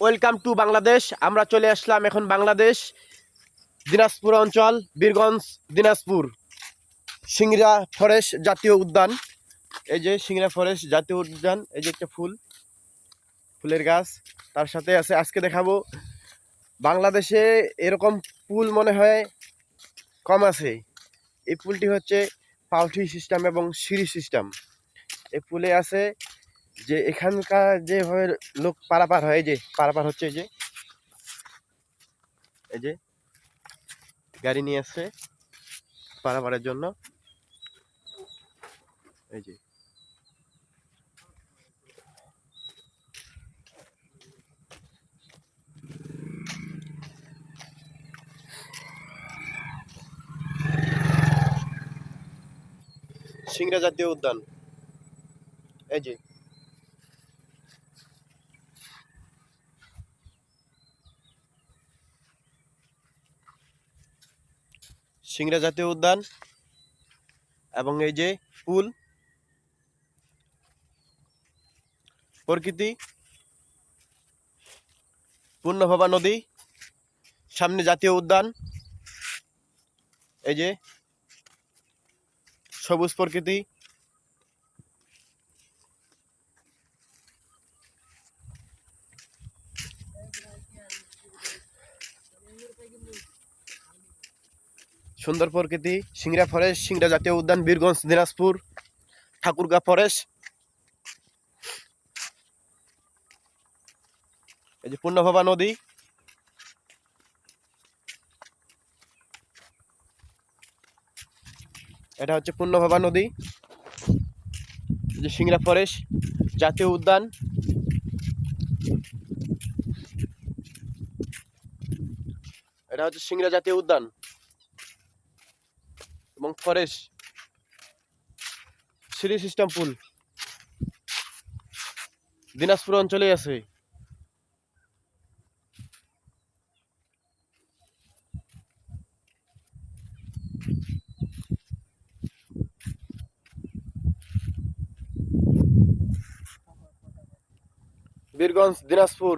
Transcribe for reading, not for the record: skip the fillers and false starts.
Welcome to Bangladesh. আমরা চলে আসলাম এখন বাংলাদেশ, দিনাজপুর অঞ্চল, বীরগঞ্জ, দিনাজপুর, সিংড়া ফরেস্ট জাতীয় উদ্যান। এই যে সিংড়া ফরেস্ট জাতীয় উদ্যান, এই যে একটা ফুলের গাছ, তার সাথে আছে আজকে দেখাবো বাংলাদেশে এরকম পুল মনে হয় কম আছে। এই পুলটি হচ্ছে পাউটি সিস্টেম এবং সিঁড়ি সিস্টেম। এই পুলে আছে যে এখানকার যেভাবে লোক পারাপার হয়, এই যে পারাপার হচ্ছে, এই যে গাড়ি নিয়ে আসছে পারাপারের জন্য। এই যে সিংড়া জাতীয় উদ্যান, এই যে সিংড়া জাতীয় উদ্যান এবং এই যে পুল, প্রকৃতি, পূর্ণভবা নদী, সামনে জাতীয় উদ্যান, এই যে সবুজ প্রকৃতি। সুন্দর প্রকৃতি, সিংড়া ফরেস্ট, সিংড়া জাতীয় উদ্যান, বীরগঞ্জ, দিনাজপুর, ঠাকুরগাঁ ফরেস্ট। এই যে পূর্ণভবা নদী, এটা হচ্ছে পূর্ণভবা নদী। এই যে সিংড়া ফরেস্ট জাতীয় উদ্যান, এটা হচ্ছে সিংড়া জাতীয় উদ্যান এবং ফরেস্ট, সিঁড়ি সিস্টেম পুল, দিনাজপুর অঞ্চলে আছে। বীরগঞ্জ, দিনাজপুর।